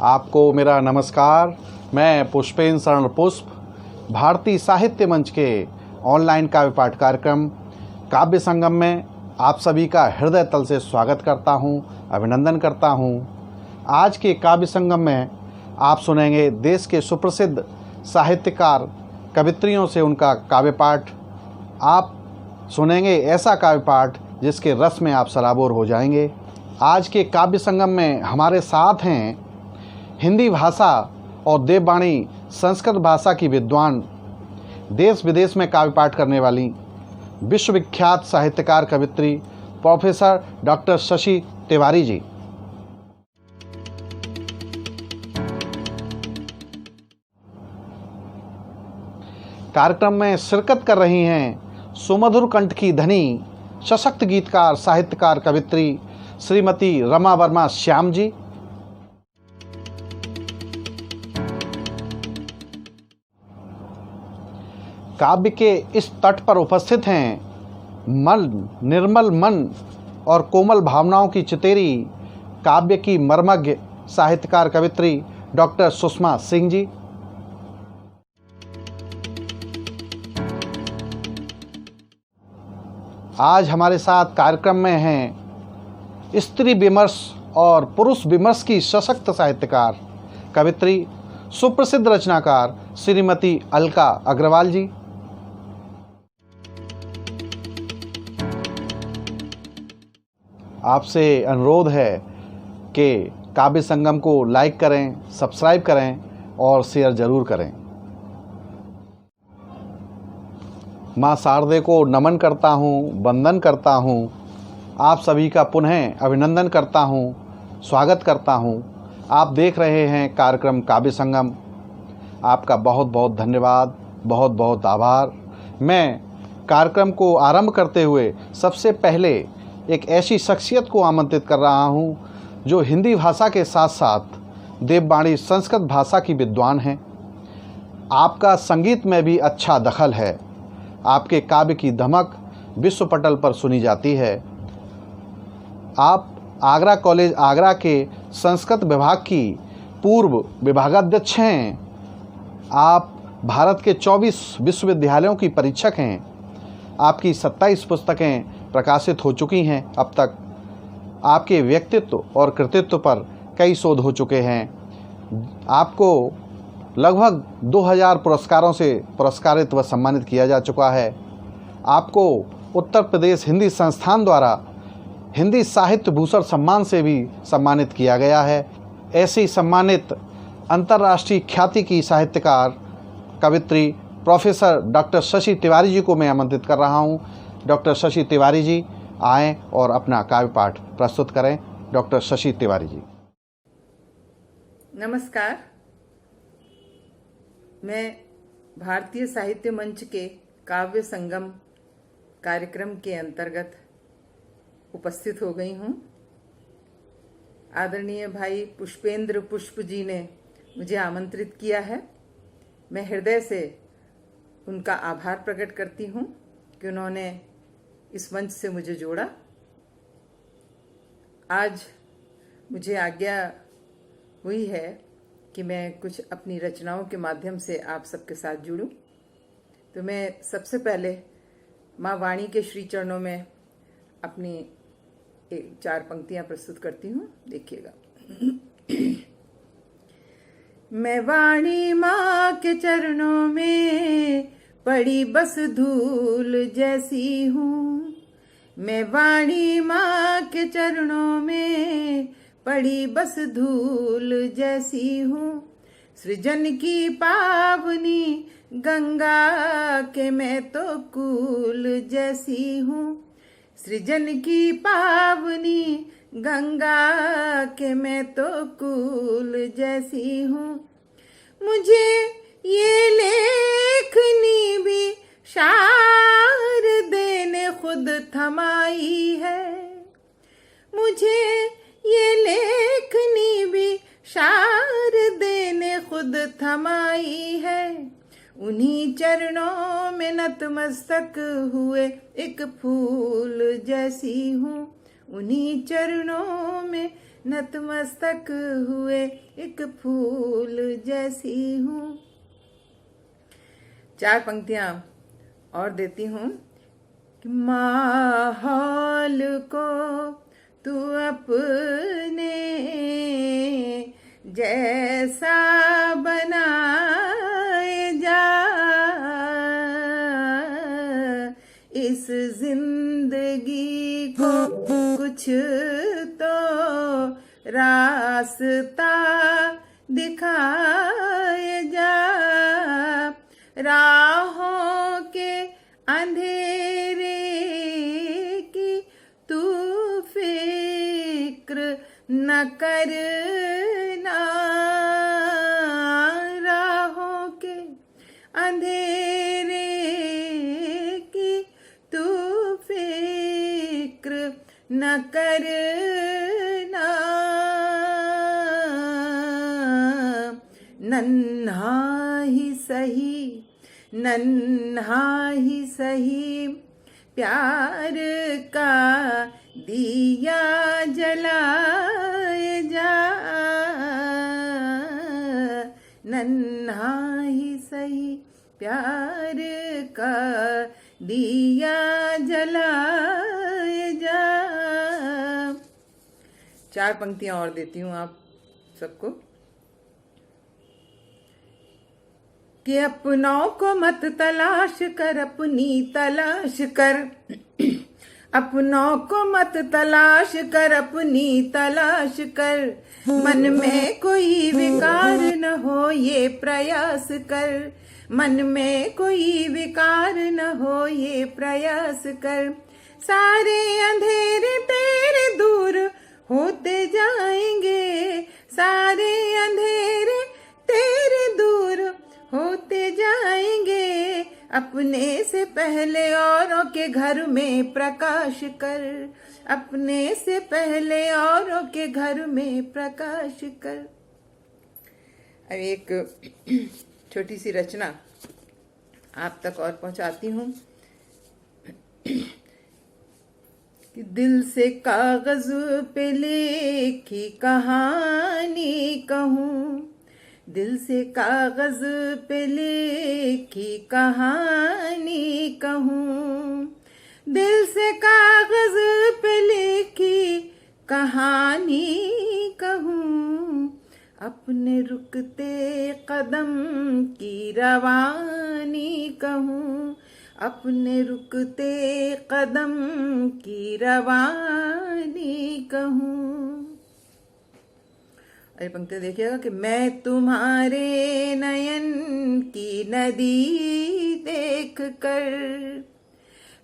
आपको मेरा नमस्कार। मैं पुष्पेंद्र शरण पुष्प भारतीय साहित्य मंच के ऑनलाइन काव्य पाठ कार्यक्रम काव्य संगम में आप सभी का हृदय तल से स्वागत करता हूं, अभिनंदन करता हूं। आज के काव्य संगम में आप सुनेंगे देश के सुप्रसिद्ध साहित्यकार कवित्रियों से उनका काव्य पाठ। आप सुनेंगे ऐसा काव्य पाठ जिसके रस में आप सराबोर हो जाएंगे। आज के काव्य संगम में हमारे साथ हैं हिंदी भाषा और देववाणी संस्कृत भाषा की विद्वान, देश विदेश में काव्य पाठ करने वाली विश्वविख्यात साहित्यकार कवित्री प्रोफेसर डॉक्टर शशि तिवारी जी। कार्यक्रम में शिरकत कर रही हैं सुमधुर कंठ की धनी सशक्त गीतकार साहित्यकार कवित्री श्रीमती रमा वर्मा श्याम जी। काव्य के इस तट पर उपस्थित हैं निर्मल मन और कोमल भावनाओं की चितेरी काव्य की मर्मज्ञ साहित्यकार कवित्री डॉक्टर सुषमा सिंह जी। आज हमारे साथ कार्यक्रम में हैं स्त्री विमर्श और पुरुष विमर्श की सशक्त साहित्यकार कवित्री सुप्रसिद्ध रचनाकार श्रीमती अलका अग्रवाल जी। आपसे अनुरोध है कि काव्य संगम को लाइक करें, सब्सक्राइब करें और शेयर ज़रूर करें। माँ शारदे को नमन करता हूँ, वंदन करता हूँ। आप सभी का पुनः अभिनंदन करता हूँ, स्वागत करता हूँ। आप देख रहे हैं कार्यक्रम काव्य संगम। आपका बहुत बहुत धन्यवाद, बहुत बहुत आभार। मैं कार्यक्रम को आरंभ करते हुए सबसे पहले एक ऐसी शख्सियत को आमंत्रित कर रहा हूँ जो हिंदी भाषा के साथ साथ देववाणी संस्कृत भाषा की विद्वान हैं। आपका संगीत में भी अच्छा दखल है। आपके काव्य की धमक विश्व पटल पर सुनी जाती है। आप आगरा कॉलेज आगरा के संस्कृत विभाग की पूर्व विभागाध्यक्ष हैं। आप भारत के 24 विश्वविद्यालयों की परीक्षक हैं। आपकी 27 पुस्तकें प्रकाशित हो चुकी हैं अब तक। आपके व्यक्तित्व और कृतित्व पर कई शोध हो चुके हैं। आपको लगभग 2000 पुरस्कारों से पुरस्कारित व सम्मानित किया जा चुका है। आपको उत्तर प्रदेश हिंदी संस्थान द्वारा हिंदी साहित्य भूषण सम्मान से भी सम्मानित किया गया है। ऐसी सम्मानित अंतर्राष्ट्रीय ख्याति की साहित्यकार कवित्री प्रोफेसर डॉक्टर शशि तिवारी जी को मैं आमंत्रित कर रहा हूँ। डॉक्टर शशि तिवारी जी आएँ और अपना काव्य पाठ प्रस्तुत करें। डॉक्टर शशि तिवारी जी। नमस्कार। मैं भारतीय साहित्य मंच के काव्य संगम कार्यक्रम के अंतर्गत उपस्थित हो गई हूँ। आदरणीय भाई पुष्पेंद्र पुष्प जी ने मुझे आमंत्रित किया है। मैं हृदय से उनका आभार प्रकट करती हूँ कि उन्होंने इस मंच से मुझे जोड़ा। आज मुझे आज्ञा हुई है कि मैं कुछ अपनी रचनाओं के माध्यम से आप सबके साथ जुड़ूं। तो मैं सबसे पहले माँ वाणी के श्री चरणों में अपनी 4 पंक्तियां प्रस्तुत करती हूँ। देखिएगा। मैं वाणी माँ के चरणों में पड़ी बस धूल जैसी हूँ। मैं वाणी माँ के चरणों में पड़ी बस धूल जैसी हूँ। सृजन की पावनी गंगा के मैं तो कूल जैसी हूँ। सृजन की पावनी गंगा के मैं तो कूल जैसी हूँ। मुझे ये लेखनी भी शारदे ने खुद थमाई है। मुझे ये लेखनी भी शारदे ने खुद थमाई है। उन्हीं चरणों में नतमस्तक हुए एक फूल जैसी हूँ। उन्हीं चरणों में नतमस्तक हुए एक फूल जैसी हूँ। 4 पंक्तियां और देती हूँ कि माहौल को तू अपने जैसा बनाए जा, इस जिंदगी को कुछ तो रास्ता दिखाए जा, राहों के अंधेरे की तू फिक्र न करना, राहों के अंधेरे की तू फिक्र न करना, नन्हा ही सही, नन्हा ही सही प्यार का दिया जलाए जा, नन्हा ही सही प्यार का दिया जलाए जा। 4 पंक्तियां और देती हूँ आप सबको कि अपनों को मत तलाश कर, अपनी तलाश कर, अपनों को मत तलाश कर, अपनी तलाश कर, मन में कोई विकार न हो ये प्रयास कर, मन में कोई विकार न हो ये प्रयास कर, सारे अंधेरे तेरे दूर होते जाएंगे, सारे अंधेरे तेरे दूर होते जाएंगे, अपने से पहले औरों के घर में प्रकाश कर, अपने से पहले औरों के घर में प्रकाश कर। अब एक छोटी सी रचना आप तक और पहुंचाती हूँ कि दिल से कागज पे लिखी कहानी कहूँ, दिल से कागज पे लिखी कहानी कहूँ, दिल से कागज पे लिखी कहानी कहूँ, अपने रुकते कदम की रवानी कहूँ, अपने रुकते कदम की रवानी कहूँ। अरे पंक्ति देखिएगा कि मैं तुम्हारे नयन की नदी देख कर,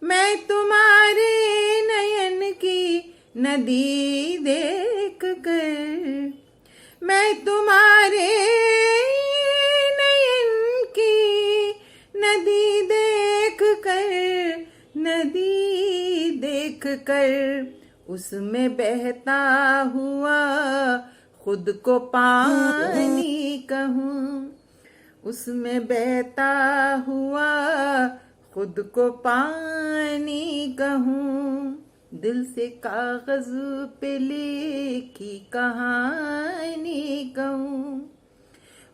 मैं तुम्हारे नयन की नदी देख कर, मैं तुम्हारे नयन की नदी देख कर, नदी देख कर, उसमें बहता हुआ खुद को पानी कहूँ, उसमें बहता हुआ खुद को पानी कहूँ, दिल से कागज पे लिखी कहानी कहूँ,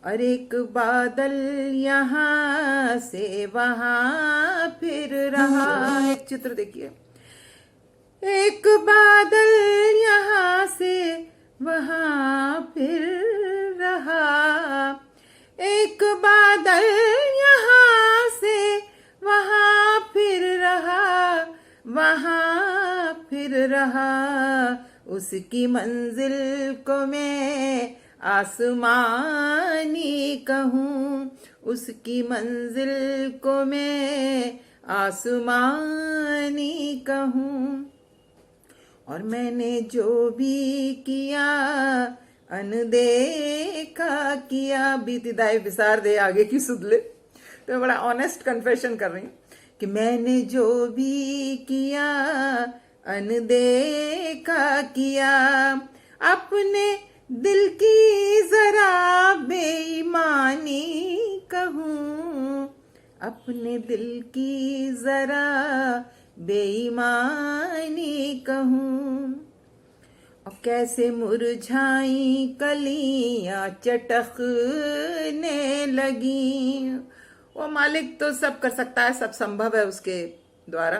और एक बादल यहाँ से वहाँ फिर रहा। एक चित्र देखिए, एक बादल यहाँ से वहाँ फिर रहा, एक बादल यहाँ से वहाँ फिर रहा, वहाँ फिर रहा, उसकी मंजिल को मैं आसमानी कहूँ, उसकी मंजिल को मैं आसमानी कहूँ, और मैंने जो भी किया अनदेखा किया, बीती दाए विसार दे आगे की सुध ले। तो मैं बड़ा ऑनेस्ट कन्फेशन कर रही हूँ कि मैंने जो भी किया अनदेखा किया, अपने दिल की जरा बेईमानी कहूँ, अपने दिल की जरा बेईमानी कहूँ, और कैसे मुरझाई कलियां चटकने लगी। वो मालिक तो सब कर सकता है, सब संभव है उसके द्वारा।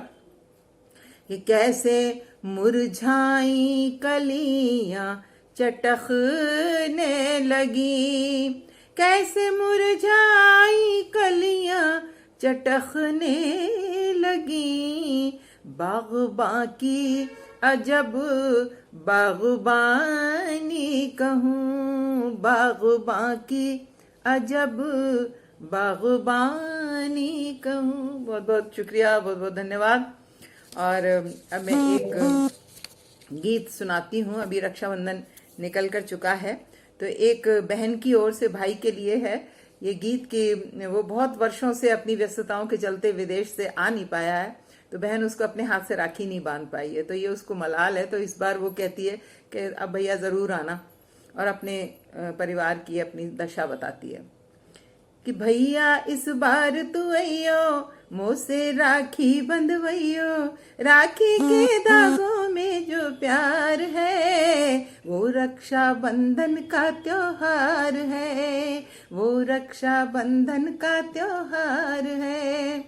कि कैसे मुरझाई कलियां चटकने लगी, कैसे मुरझाई कलियां चटकने लगी। बाग़बां की अजब बाग़बानी कहूँ, बाग़बां की अजब बाग़बानी कहूँ। बहुत बहुत शुक्रिया, बहुत बहुत धन्यवाद। और अब मैं एक गीत सुनाती हूँ। अभी रक्षाबंधन निकल कर चुका है, तो एक बहन की ओर से भाई के लिए है ये गीत। कि वो बहुत वर्षों से अपनी व्यस्तताओं के चलते विदेश से आ नहीं पाया है, तो बहन उसको अपने हाथ से राखी नहीं बांध पाई है, तो ये उसको मलाल है। तो इस बार वो कहती है कि अब भैया ज़रूर आना, और अपने परिवार की अपनी दशा बताती है कि भैया इस बार तू अइयो, मोसे राखी बंधवइयो। राखी के धागों में जो प्यार है, वो रक्षा बंधन का त्योहार है, वो रक्षा बंधन का त्योहार है।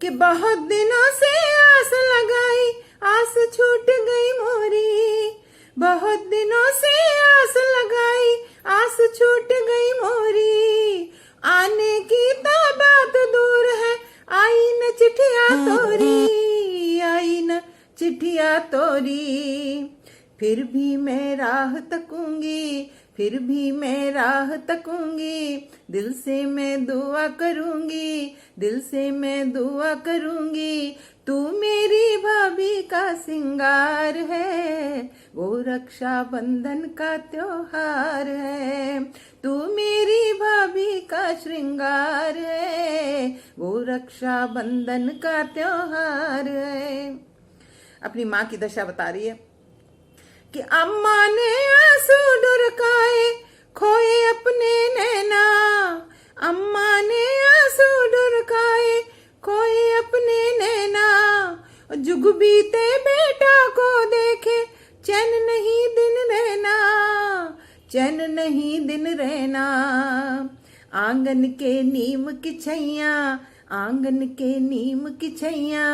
कि बहुत दिनों से आस लगाई, आस छूट गई मोरी। बहुत दिनों से आस लगाई, आस छूट गई मोरी। आने की तो बात दूर है, आई न चिट्ठिया तोरी, आई न चिट्ठिया तोरी। फिर भी मैं राह तकूंगी, फिर भी मैं राह तकूंगी। दिल से मैं दुआ करूंगी, दिल से मैं दुआ करूंगी। तू मेरी भाभी का सिंगार है, वो रक्षा बंधन का त्योहार है। तू मेरी भाभी का श्रृंगार है, वो रक्षा बंधन का त्योहार है। अपनी माँ की दशा बता रही है कि अम्मा ने आंसू ढुरकाए, खोए अपने नैना। अम्मा ने आंसू ढुरकाए, खोए अपने नैना। जुग बीते बेटा को देखे, चैन नहीं दिन रहना, चैन नहीं दिन रहना। आंगन के नीम की छैया, आंगन के नीम की छैया।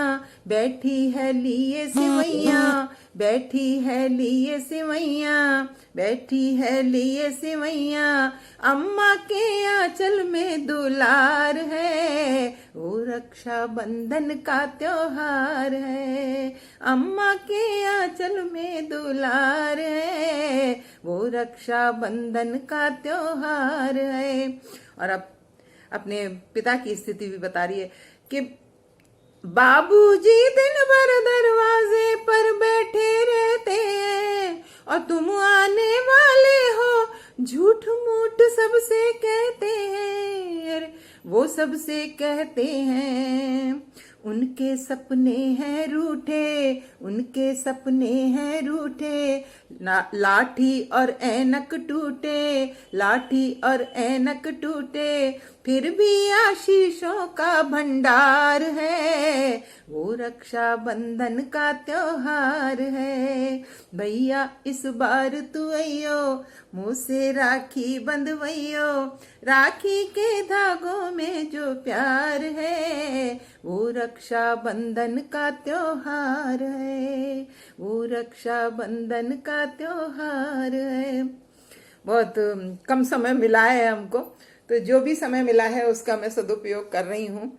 बैठी है लिए सिवैया, बैठी है लिए सिवैया, बैठी है लिए सिवैया। अम्मा के आंचल में दुलार है, वो रक्षा बंधन का त्योहार है। अम्मा के आंचल में दुलार है, वो रक्षा बंधन का त्योहार है। और अब अपने पिता की स्थिति भी बता रही है कि बाबूजी दिन भर दरवाजे पर बैठे रहते हैं, और तुम आने वाले हो झूठ मूठ सबसे कहते हैं। अरे वो सबसे कहते हैं, उनके सपने हैं रूठे, उनके सपने हैं रूठे। लाठी और ऐनक टूटे, लाठी और ऐनक टूटे। फिर भी आशीषों का भंडार है, वो रक्षा बंधन का त्योहार है। भैया इस बार तू अइयो, मुँह से राखी बंधवइयो। राखी के धागों में जो प्यार है, वो रक्षा बंधन का त्योहार है, वो रक्षा बंधन का त्योहार है। बहुत कम समय मिला है हमको, तो जो भी समय मिला है उसका मैं सदुपयोग कर रही हूँ।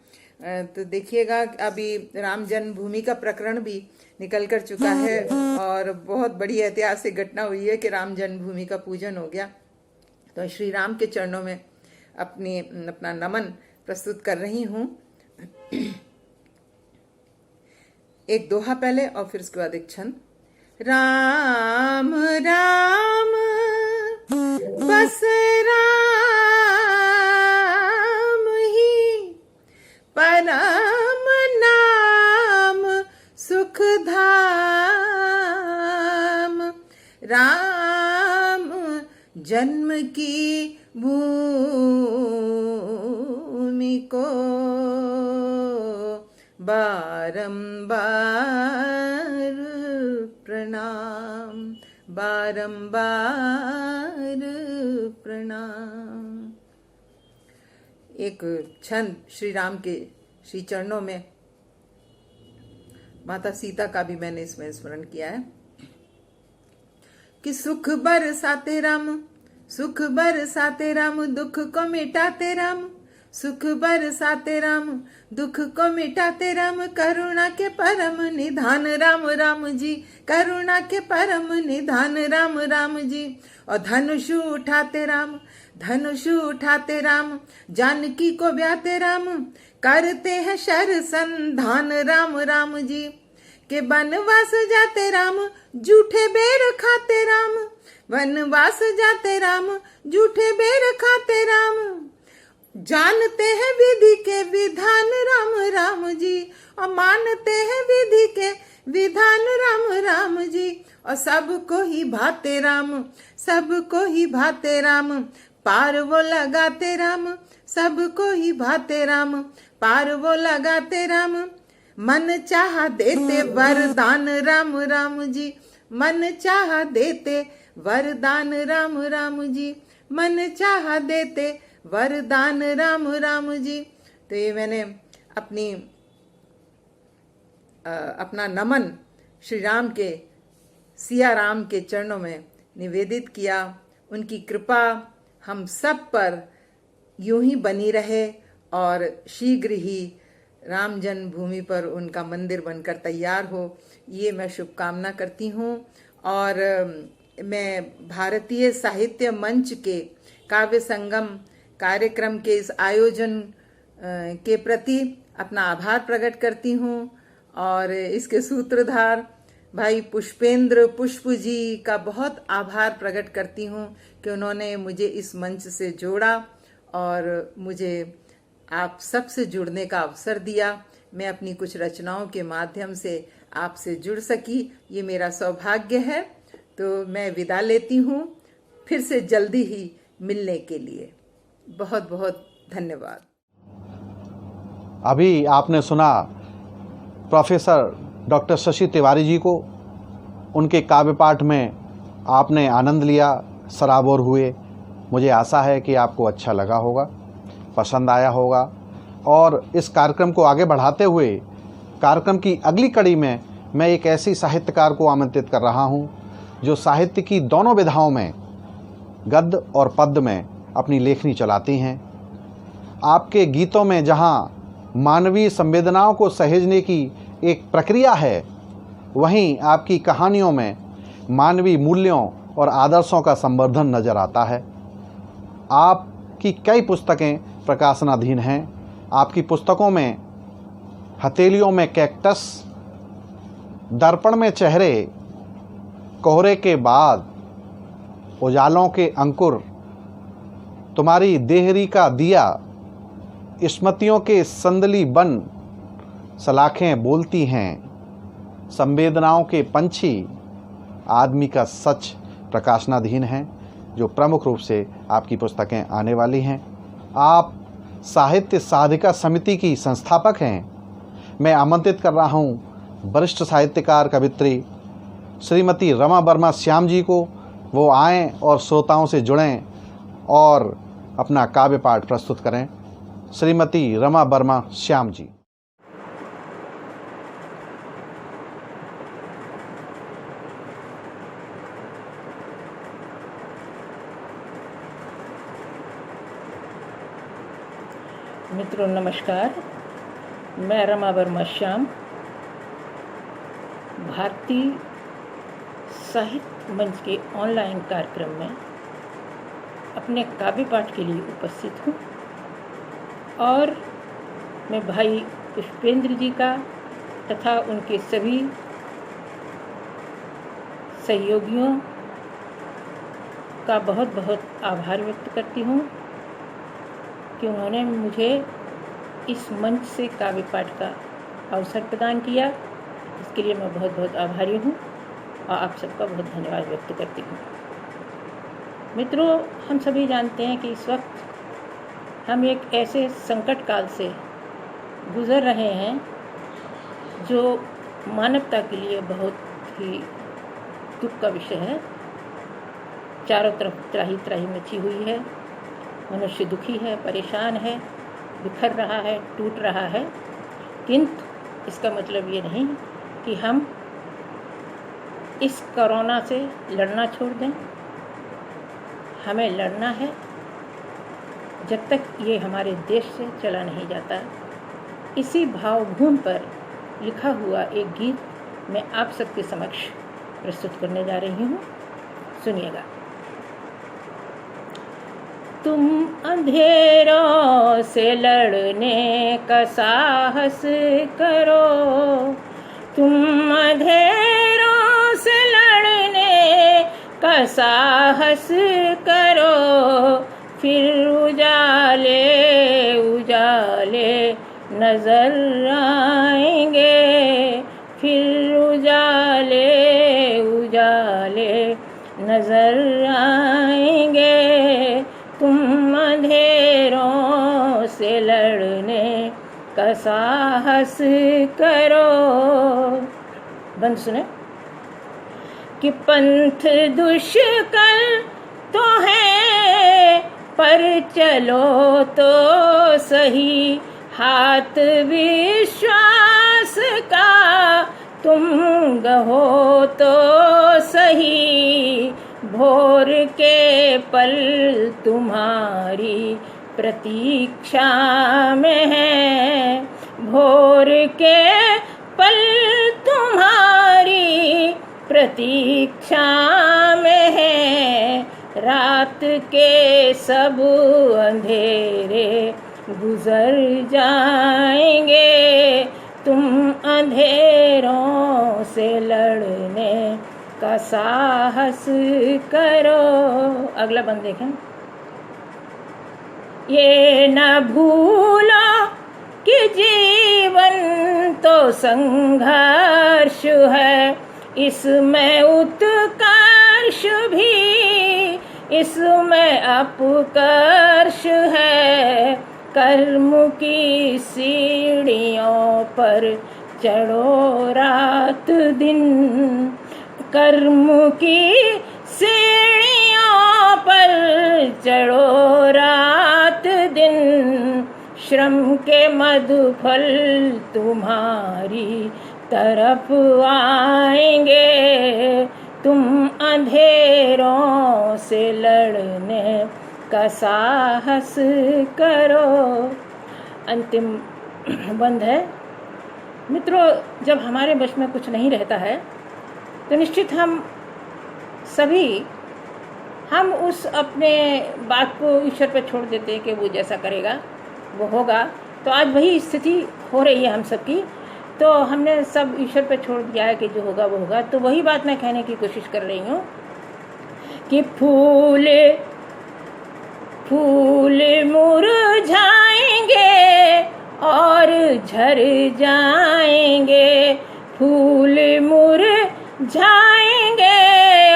तो देखिएगा अभी राम जन्मभूमि का प्रकरण भी निकल कर चुका है, और बहुत बड़ी ऐतिहासिक घटना हुई है कि राम जन्मभूमि का पूजन हो गया। तो श्री राम के चरणों में अपना नमन प्रस्तुत कर रही हूँ। एक दोहा पहले और फिर उसके बाद एक छंद। राम राम बस राम ही परम नाम सुख धाम। राम जन्म की भूमि को बारंबार प्रणाम, बारंबार प्रणाम। एक छंद श्री राम के श्री चरणों में माता सीता का भी मैंने इसमें स्मरण किया है कि सुख बरसाते राम, सुख बरसाते राम, दुख को मिटाते राम, सुख बरसाते राम, दुख को मिटाते राम, करुणा के परम निधान राम राम जी, करुणा के परम निधान राम राम जी। और धनुष उठाते राम, धनुष उठाते राम, जानकी को ब्याते राम, करते हैं शर संधान राम राम जी। के वनवास जाते राम, झूठे बेर खाते राम, वनवास जाते राम, झूठे बेर खाते राम, जानते हैं विधि के विधान राम राम जी, और मानते हैं विधि के विधान राम राम जी। और सबको ही भाते राम, सबको ही भाते राम, पार वो लगाते राम, सबको ही भाते राम, पार वो लगाते राम, मन चाहा देते वरदान राम राम जी, मन चाहा देते वरदान राम राम जी, मन चाहा देते वरदान राम राम जी। तो ये मैंने अपना नमन श्री राम के, सिया राम के चरणों में निवेदित किया। उनकी कृपा हम सब पर यूं ही बनी रहे और शीघ्र ही राम जन्मभूमि पर उनका मंदिर बनकर तैयार हो, ये मैं शुभकामना करती हूँ। और मैं भारतीय साहित्य मंच के काव्य संगम कार्यक्रम के इस आयोजन के प्रति अपना आभार प्रकट करती हूँ और इसके सूत्रधार भाई पुष्पेंद्र पुष्प जी का बहुत आभार प्रकट करती हूँ कि उन्होंने मुझे इस मंच से जोड़ा और मुझे आप सबसे जुड़ने का अवसर दिया। मैं अपनी कुछ रचनाओं के माध्यम से आपसे जुड़ सकी, ये मेरा सौभाग्य है। तो मैं विदा लेती हूँ, फिर से जल्दी ही मिलने के लिए बहुत बहुत धन्यवाद। अभी आपने सुना प्रोफेसर डॉक्टर शशि तिवारी जी को, उनके काव्य पाठ में आपने आनंद लिया, सराबोर हुए। मुझे आशा है कि आपको अच्छा लगा होगा, पसंद आया होगा। और इस कार्यक्रम को आगे बढ़ाते हुए कार्यक्रम की अगली कड़ी में मैं एक ऐसी साहित्यकार को आमंत्रित कर रहा हूं जो साहित्य की दोनों विधाओं में, गद्य और पद्य में अपनी लेखनी चलाती हैं। आपके गीतों में जहां मानवीय संवेदनाओं को सहेजने की एक प्रक्रिया है, वहीं आपकी कहानियों में मानवीय मूल्यों और आदर्शों का संवर्धन नजर आता है। आपकी कई पुस्तकें प्रकाशनाधीन हैं। आपकी पुस्तकों में हथेलियों में कैक्टस, दर्पण में चेहरे, कोहरे के बाद, उजालों के अंकुर, तुम्हारी देहरी का दिया, स्मृतियों के संदली बन, सलाखें बोलती हैं, संवेदनाओं के पंछी, आदमी का सच प्रकाशनाधीन हैं, जो प्रमुख रूप से आपकी पुस्तकें आने वाली हैं। आप साहित्य साधिका समिति की संस्थापक हैं। मैं आमंत्रित कर रहा हूं वरिष्ठ साहित्यकार कवित्री श्रीमती रमा वर्मा श्याम जी को, वो आएं और श्रोताओं से जुड़ें और अपना काव्य पाठ प्रस्तुत करें। श्रीमती रमा वर्मा श्याम जी। मित्रों नमस्कार, मैं रमा वर्मा श्याम भारतीय साहित्य मंच के ऑनलाइन कार्यक्रम में अपने काव्य पाठ के लिए उपस्थित हूँ और मैं भाई पुष्पेंद्र जी का तथा उनके सभी सहयोगियों का बहुत बहुत आभार व्यक्त करती हूँ कि उन्होंने मुझे इस मंच से काव्य पाठ का अवसर प्रदान किया। इसके लिए मैं बहुत बहुत आभारी हूँ और आप सबका बहुत धन्यवाद व्यक्त करती हूँ। मित्रों, हम सभी जानते हैं कि इस वक्त हम एक ऐसे संकट काल से गुज़र रहे हैं जो मानवता के लिए बहुत ही दुख का विषय है। चारों तरफ त्राही त्राही मची हुई है, मनुष्य दुखी है, परेशान है, बिखर रहा है, टूट रहा है। किंतु इसका मतलब ये नहीं कि हम इस कोरोना से लड़ना छोड़ दें। हमें लड़ना है जब तक ये हमारे देश से चला नहीं जाता। इसी भावभूमि पर लिखा हुआ एक गीत मैं आप सबके समक्ष प्रस्तुत करने जा रही हूँ, सुनिएगा। तुम अंधेरों से लड़ने का साहस करो, तुम अंधेरों से लड़ने का साहस करो, फिर उजाले उजाले नजर आएंगे, फिर उजाले उजाले नजर आएंगे। तुम अंधेरों से लड़ने का साहस करो। बंद सुने कि पंथ दुष्कर तो है पर चलो तो सही, हाथ विश्वास का तुम गहो तो सही, भोर के पल तुम्हारी प्रतीक्षा में है, भोर के पल तुम्हारी प्रतीक्षा में है, रात के सब अंधेरे गुजर जाएंगे, तुम अंधेरों से लड़ने का साहस करो। अगला बंद देखें। ये न भूलो कि जीवन तो संघर्ष है, इसमें उत्कर्ष भी, इसमें अपकर्ष है, कर्म की सीढ़ियों पर चढ़ो रात दिन, कर्म की सीढ़ियों पर चढ़ो रात दिन, श्रम के मधुफल तुम्हारी तरफ आएंगे, तुम अंधेरों से लड़ने का साहस करो। अंतिम बंद है। मित्रों, जब हमारे बस में कुछ नहीं रहता है तो निश्चित हम उस अपने बात को ईश्वर पर छोड़ देते हैं कि वो जैसा करेगा वो होगा। तो आज वही स्थिति हो रही है हम सबकी, तो हमने सब ईश्वर पर छोड़ दिया है कि जो होगा वो होगा। तो वही बात मैं कहने की कोशिश कर रही हूँ कि फूल फूल मुरझाएंगे और झर जाएंगे, फूल मुरझाएंगे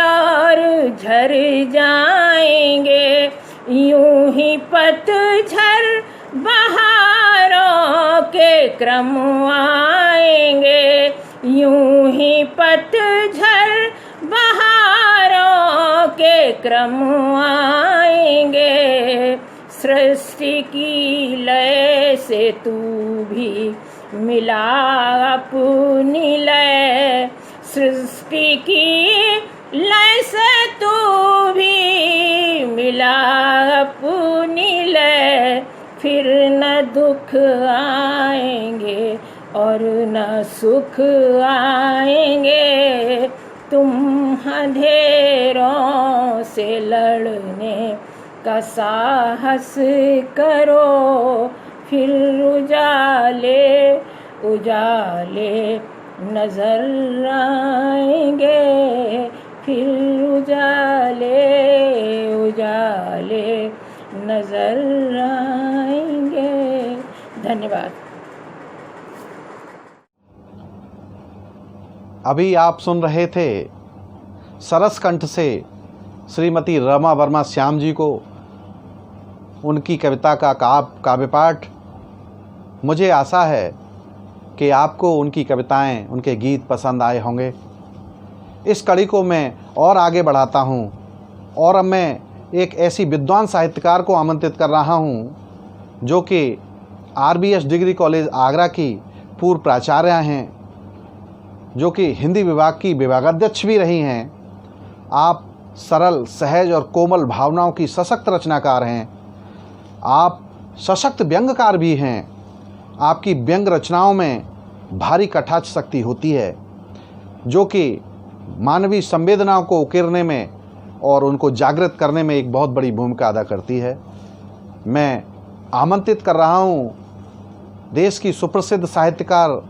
और झर जाएंगे, यूं ही पतझड़ बहारों के क्रम आएंगे, यूं ही पतझड़ बहारों के क्रम आएंगे। सृष्टि की लय से तू भी मिला अपनी लय, सृष्टि की लय से तू भी मिला अपनी लय, फिर न दुख आएंगे और न सुख आएंगे, तुम अंधेरों से लड़ने का साहस करो, फिर उजाले उजाले नजर आएंगे, फिर उजाले उजाले नजर आएंगे। धन्यवाद। अभी आप सुन रहे थे सरस कंठ से श्रीमती रमा वर्मा श्याम जी को, उनकी कविता का काव्य पाठ। मुझे आशा है कि आपको उनकी कविताएं, उनके गीत पसंद आए होंगे। इस कड़ी को मैं और आगे बढ़ाता हूँ और अब मैं एक ऐसी विद्वान साहित्यकार को आमंत्रित कर रहा हूँ जो कि RBS डिग्री कॉलेज आगरा की पूर्व प्राचार्य हैं, जो कि हिंदी विभाग की विभागाध्यक्ष भी रही हैं। आप सरल, सहज और कोमल भावनाओं की सशक्त रचनाकार हैं। आप सशक्त व्यंग्यकार भी हैं। आपकी व्यंग रचनाओं में भारी कटाक्ष शक्ति होती है जो कि मानवीय संवेदनाओं को उकेरने में और उनको जागृत करने में एक बहुत बड़ी भूमिका अदा करती है। मैं आमंत्रित कर रहा हूँ देश की सुप्रसिद्ध साहित्यकार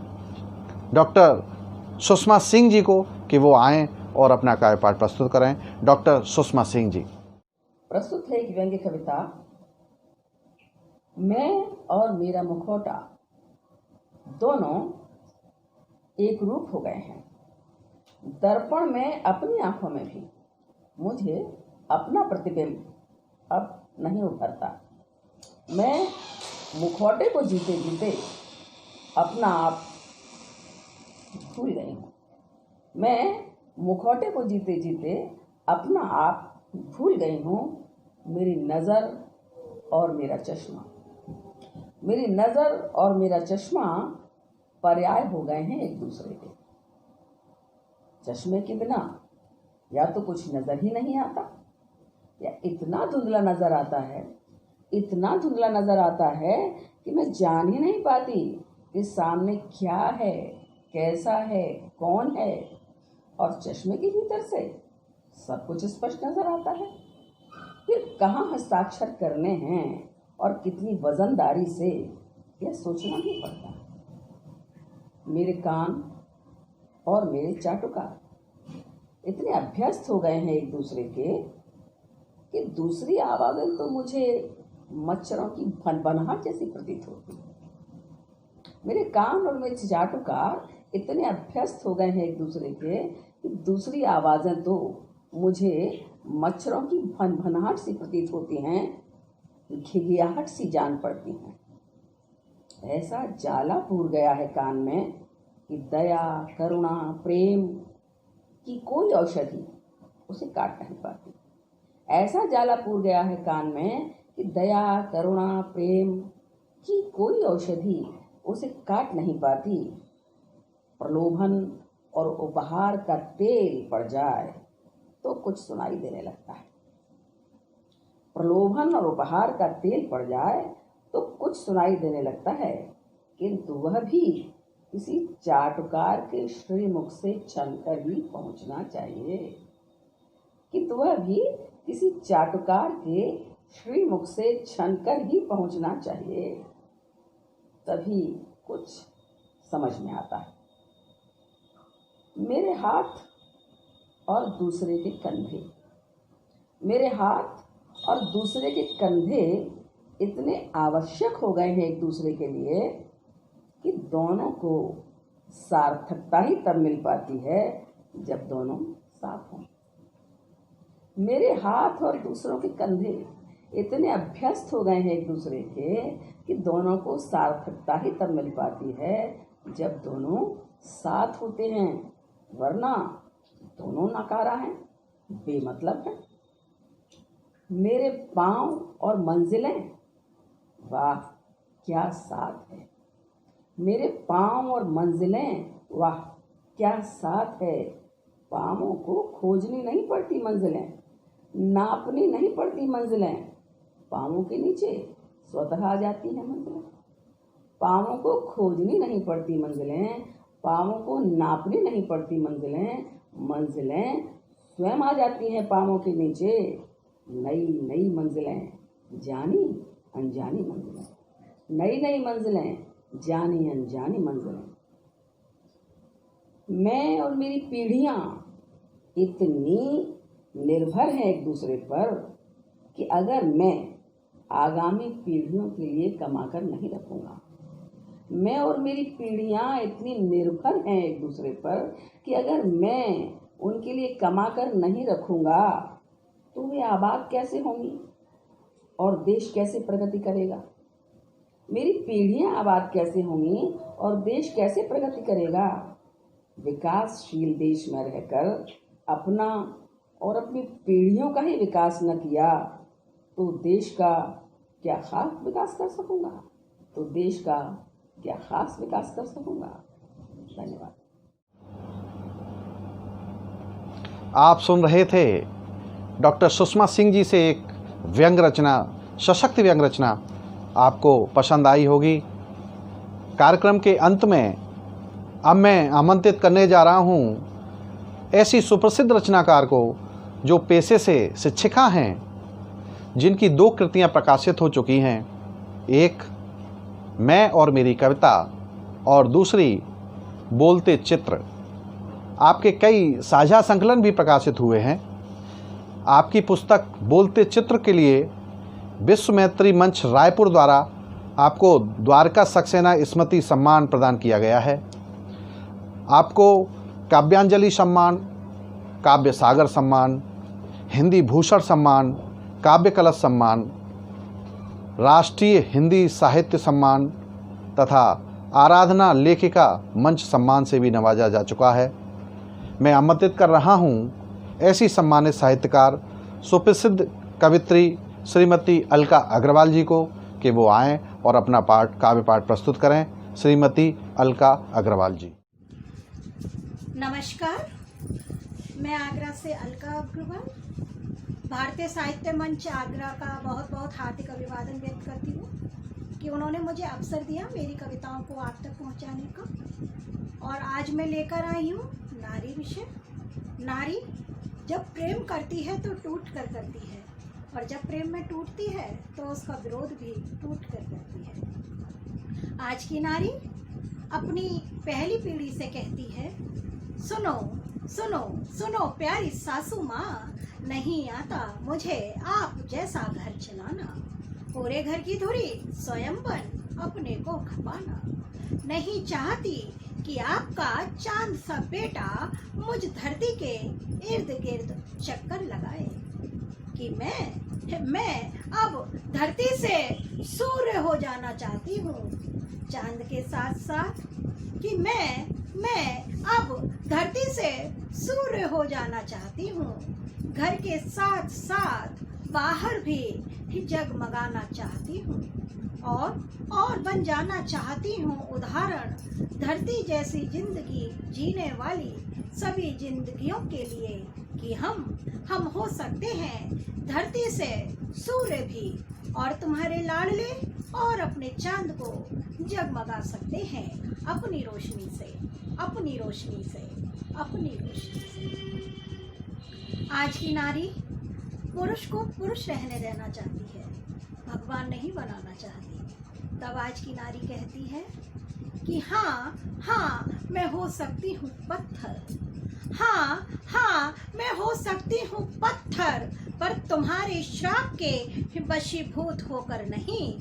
डॉक्टर सुषमा सिंह जी को कि वो आएं और अपना काव्यपाठ प्रस्तुत करें। डॉक्टर सुषमा सिंह जी। प्रस्तुत है एक व्यंग्य कविता। मैं और मेरा मुखौटा दोनों एक रूप हो गए हैं। दर्पण में अपनी आंखों में भी मुझे अपना प्रतिबिंब अब नहीं उभरता। मैं मुखौटे को जीते जीते अपना आप भूल गई हूँ। मैं मुखौटे को जीते जीते अपना आप भूल गई हूँ। मेरी नज़र और मेरा चश्मा, मेरी नज़र और मेरा चश्मा पर्याय हो गए हैं एक दूसरे के। चश्मे के बिना या तो कुछ नज़र ही नहीं आता, या इतना धुंधला नज़र आता है, इतना धुंधला नज़र आता है कि मैं जान ही नहीं पाती कि सामने क्या है, कैसा है, कौन है। और चश्मे के भीतर से सब कुछ स्पष्ट नजर आता है। फिर कहाँ हस्ताक्षर करने हैं और कितनी वजनदारी से, यह सोचना भी पड़ता है। मेरे कान और मेरे चाटुकार इतने अभ्यस्त हो गए हैं एक दूसरे के कि दूसरी आवाज़ें तो मुझे मच्छरों की भनभनाहट जैसी प्रतीत होती है। मेरे कान और मेरे चाटुकार इतने अभ्यस्त हो गए हैं एक दूसरे के कि दूसरी आवाज़ें तो मुझे मच्छरों की भनभनाहट सी प्रतीत होती हैं, घिघियाहट सी जान पड़ती हैं। ऐसा जाला पूर गया है कान में कि दया, करुणा, प्रेम की कोई औषधि उसे काट नहीं पाती। ऐसा जाला पूर गया है कान में कि दया, करुणा, प्रेम की कोई औषधि उसे काट नहीं पाती। प्रलोभन और उपहार का तेल पड़ जाए तो कुछ सुनाई देने लगता है। प्रलोभन और उपहार का तेल पड़ जाए तो कुछ सुनाई देने लगता है, किंतु वह भी किसी चाटुकार के श्रीमुख से छनकर ही पहुंचना चाहिए। किंतु वह भी किसी चाटुकार के श्रीमुख से छनकर ही पहुंचना चाहिए, तभी कुछ समझ में आता है। मेरे हाथ और दूसरे के कंधे, मेरे हाथ और दूसरे के कंधे इतने आवश्यक हो गए हैं एक दूसरे के लिए कि दोनों को सार्थकता ही तब मिल पाती है जब दोनों साथ हों। मेरे हाथ और दूसरों के कंधे इतने अभ्यस्त हो गए हैं एक दूसरे के कि दोनों को सार्थकता ही तब मिल पाती है जब दोनों साथ होते हैं, वरना दोनों नकारा हैं, बेमतलब है। मेरे पाँव और मंजिलें, वाह क्या साथ है। मेरे पाँव और मंजिलें, वाह क्या साथ है। पाँवों को खोजनी नहीं पड़ती मंजिलें, नापनी नहीं पड़ती मंजिलें, पाँवों के नीचे स्वतः आ जाती हैं मंजिलें। पाँवों को खोजनी नहीं पड़ती मंजिलें, पाँवों को नापनी नहीं पड़ती मंजिलें, मंजिलें स्वयं आ जाती हैं पाँवों के नीचे। नई नई मंजिलें, जानी अनजानी मंजिलें, नई नई मंजिलें, जानी अनजानी मंजिलें। मैं और मेरी पीढ़ियाँ इतनी निर्भर हैं एक दूसरे पर कि अगर मैं आगामी पीढ़ियों के लिए कमाकर नहीं रखूँगा, मैं और मेरी पीढ़ियाँ इतनी निर्भर हैं एक दूसरे पर कि अगर मैं उनके लिए कमाकर नहीं रखूँगा तो वे आबाद कैसे होंगी और देश कैसे प्रगति करेगा। मेरी पीढ़ियाँ आबाद कैसे होंगी और देश कैसे प्रगति करेगा। विकासशील देश में रहकर अपना और अपनी पीढ़ियों का ही विकास न किया तो देश का क्या खास विकास कर सकूंगा? धन्यवाद। आप सुन रहे थे डॉक्टर सुषमा सिंह जी से एक व्यंग रचना, सशक्त व्यंग रचना। आपको पसंद आई होगी। कार्यक्रम के अंत में अब मैं आमंत्रित करने जा रहा हूँ ऐसी सुप्रसिद्ध रचनाकार को जो पेशे से शिक्षिका हैं, जिनकी 2 कृतियाँ प्रकाशित हो चुकी हैं। एक मैं और मेरी कविता और दूसरी बोलते चित्र। आपके कई साझा संकलन भी प्रकाशित हुए हैं। आपकी पुस्तक बोलते चित्र के लिए विश्व मैत्री मंच रायपुर द्वारा आपको द्वारका सक्सेना स्मृति सम्मान प्रदान किया गया है। आपको काव्यांजलि सम्मान, काव्य सागर सम्मान, हिंदी भूषण सम्मान, काव्य कलश सम्मान, राष्ट्रीय हिंदी साहित्य सम्मान तथा आराधना लेखिका मंच सम्मान से भी नवाजा जा चुका है। मैं आमंत्रित कर रहा हूँ ऐसी सम्मानित साहित्यकार सुप्रसिद्ध कवित्री श्रीमती अलका अग्रवाल जी को कि वो आएँ और अपना काव्य पाठ प्रस्तुत करें। श्रीमती अलका अग्रवाल जी। नमस्कार, मैं आगरा से अलका अग्रवाल भारतीय साहित्य मंच आगरा का बहुत बहुत हार्दिक अभिवादन व्यक्त करती हूँ कि उन्होंने मुझे अवसर दिया मेरी कविताओं को आप तक पहुँचाने का। और आज मैं लेकर आई हूँ नारी विषय। नारी जब प्रेम करती है तो टूट कर करती है, और जब प्रेम में टूटती है तो उसका विरोध भी टूट कर करती है। आज की नारी अपनी पहली पीढ़ी से कहती है, सुनो सुनो सुनो प्यारी सासू माँ, नहीं आता मुझे आप जैसा घर चलाना। पूरे घर की धुरी स्वयं बन अपने को खपाना। नहीं चाहती कि आपका चांद सा बेटा मुझ धरती के इर्द गिर्द चक्कर लगाए। कि मैं अब धरती से सूर्य हो जाना चाहती हूँ चांद के साथ साथ। कि मैं अब धरती से सूर्य हो जाना चाहती हूँ, घर के साथ साथ बाहर भी जगमगाना चाहती हूँ, और बन जाना चाहती हूँ उदाहरण धरती जैसी जिंदगी जीने वाली सभी जिंदगियों के लिए। कि हम हो सकते हैं धरती से सूर्य भी, और तुम्हारे लाडले और अपने चांद को जगमगा सकते हैं अपनी रोशनी से, अपनी रोशनी से, अपनी रोशनी से। आज की नारी पुरुष को पुरुष रहने देना चाहती है, भगवान नहीं बनाना चाहती। तब आज की नारी कहती है कि हाँ मैं हो सकती हूँ पत्थर, हाँ मैं हो सकती हूँ पत्थर, पर तुम्हारे श्राप के वशीभूत होकर नहीं,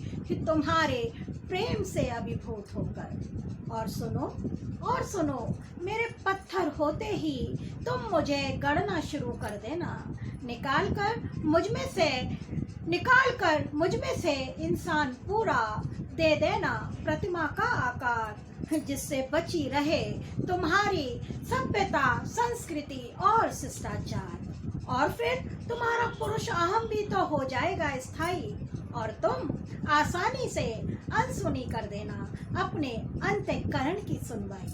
तुम्हारे प्रेम से अभिभूत होकर। और सुनो मेरे पत्थर होते ही तुम मुझे गढ़ना शुरू कर देना। निकाल कर मुझ में से इंसान पूरा दे देना प्रतिमा का आकार, जिससे बची रहे तुम्हारी सभ्यता, संस्कृति और शिष्टाचार। और फिर तुम्हारा पुरुष अहम भी तो हो जाएगा स्थायी, और तुम आसानी से अनसुनी कर देना अपने अंतःकरण की सुनवाई।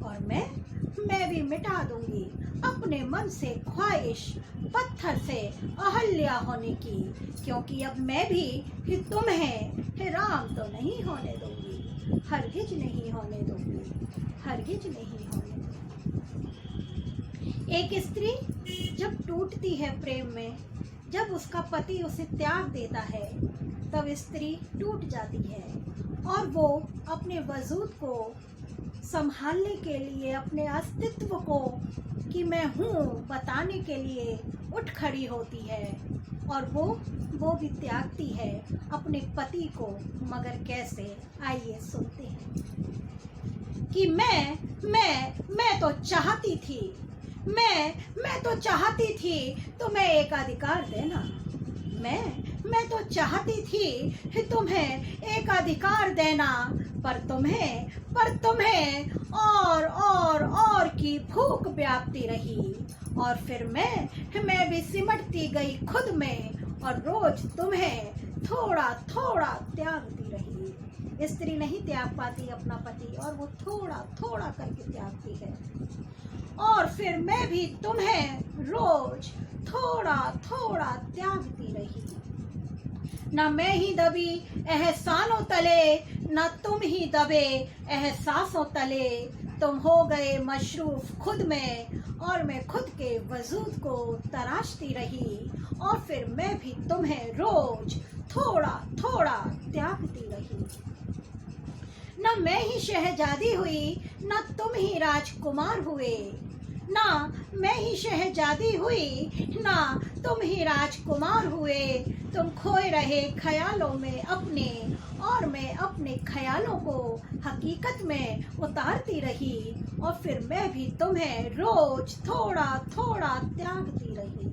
और मैं भी मिटा दूंगी अपने मन से ख्वाहिश पत्थर से अहल्या होने की, क्योंकि अब मैं भी तुम्हें राम तो नहीं होने दूंगी, हरगिज नहीं होने दूंगी, हरगिज नहीं होने दूंगी। एक स्त्री जब टूटती है प्रेम में, जब उसका पति उसे त्याग देता है, तब स्त्री टूट जाती है और वो अपने वजूद को संभालने के लिए, अपने अस्तित्व को कि मैं हूँ बताने के लिए उठ खड़ी होती है, और वो भी त्यागती है अपने पति को। मगर कैसे, आइए सुनते हैं। कि मैं तो चाहती थी, मैं तो चाहती थी तुम्हें एक अधिकार देना। मैं तो चाहती थी तुम्हें एक अधिकार देना, पर तुम्हें और और की भूख व्यापती रही। और फिर मैं भी सिमटती गई खुद में और रोज तुम्हें थोड़ा थोड़ा त्यागती रही। स्त्री नहीं त्याग पाती अपना पति, और वो थोड़ा थोड़ा करके त्यागती है। और फिर मैं भी तुम्हें रोज थोड़ा थोड़ा त्यागती रही। न मैं ही दबी एहसानों तले, न तुम ही दबे एहसासों तले। तुम हो गए मशरूफ खुद में और मैं खुद के वजूद को तराशती रही। और फिर मैं भी तुम्हें रोज थोड़ा थोड़ा त्यागती रही। न मैं ही शहजादी हुई, न तुम ही राजकुमार हुए। ना मैं ही शहजादी हुई, ना तुम ही राजकुमार हुए। तुम खोए रहे ख्यालों में अपने, और मैं अपने ख्यालों को हकीकत में उतारती रही। और फिर मैं भी तुम्हें रोज थोड़ा थोड़ा त्यागती रही।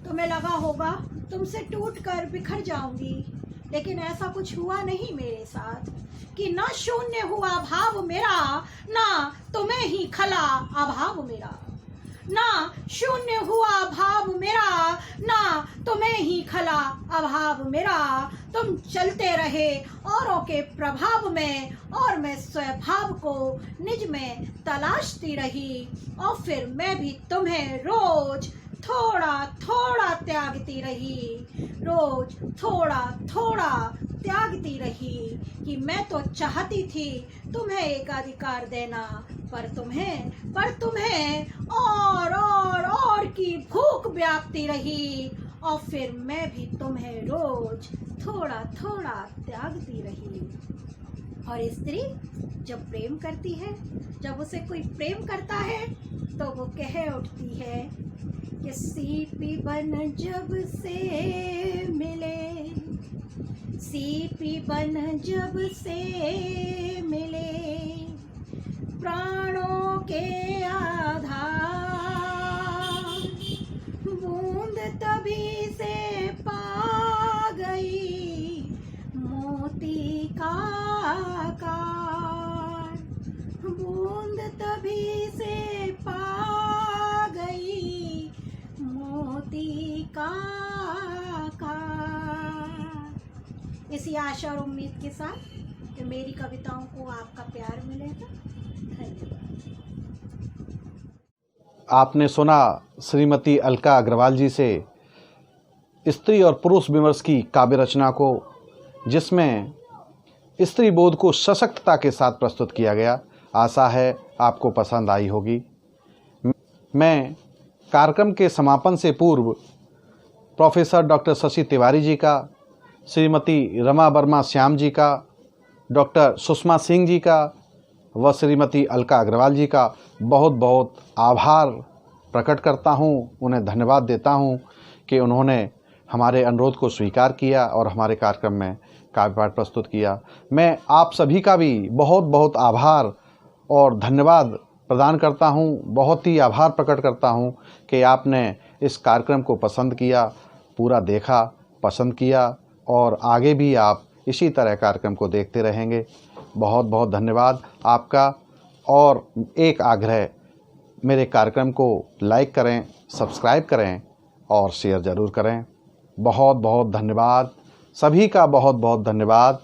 तुम्हें लगा होगा तुमसे टूटकर बिखर जाऊंगी, लेकिन ऐसा कुछ हुआ नहीं मेरे साथ कि ना शून्य हुआ भाव मेरा, ना तुम्हें ही खला अभाव मेरा। ना शून्य हुआ भाव मेरा, ना तुम्हें ही खला अभाव मेरा। तुम चलते रहे औरों के प्रभाव में, और मैं स्वभाव को निज में तलाशती रही। और फिर मैं भी तुम्हें रोज थोड़ा थोड़ा त्यागती रही। रोज थोड़ा थोड़ा त्यागती रही कि मैं तो चाहती थी तुम्हें एक अधिकार देना, पर तुम्हें और की भूख व्यापती रही। और फिर मैं भी तुम्हें रोज थोड़ा थोड़ा त्यागती रही। और स्त्री जब प्रेम करती है, जब उसे कोई प्रेम करता है, तो वो कह उठती है कि सीपी बन जब से मिले, सीपी बन जब से मिले, प्राणों के आधार, बूंद तभी से पा गई मोती का आकार, बूंद तभी से पा गई मोती का आकार। इसी आशा और उम्मीद के साथ कि मेरी कविताओं को आपका प्यार मिलेगा। धन्यवाद। आपने सुना श्रीमती अलका अग्रवाल जी से स्त्री और पुरुष विमर्श की काव्य रचना को, जिसमें स्त्री बोध को सशक्तता के साथ प्रस्तुत किया गया। आशा है आपको पसंद आई होगी। मैं कार्यक्रम के समापन से पूर्व प्रोफेसर डॉक्टर शशि तिवारी जी का, श्रीमती रमा वर्मा श्याम जी का, डॉक्टर सुषमा सिंह जी का व श्रीमती अलका अग्रवाल जी का बहुत बहुत आभार प्रकट करता हूं। उन्हें धन्यवाद देता हूं कि उन्होंने हमारे अनुरोध को स्वीकार किया और हमारे कार्यक्रम में काव्य पाठ प्रस्तुत किया। मैं आप सभी का भी बहुत बहुत आभार और धन्यवाद प्रदान करता हूं। बहुत ही आभार प्रकट करता हूं कि आपने इस कार्यक्रम को पसंद किया, पूरा देखा, पसंद किया और आगे भी आप इसी तरह कार्यक्रम को देखते रहेंगे। बहुत बहुत धन्यवाद आपका। और एक आग्रह, मेरे कार्यक्रम को लाइक करें, सब्सक्राइब करें और शेयर ज़रूर करें। बहुत बहुत धन्यवाद, सभी का बहुत बहुत धन्यवाद।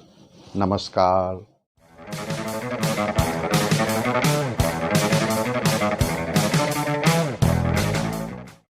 नमस्कार।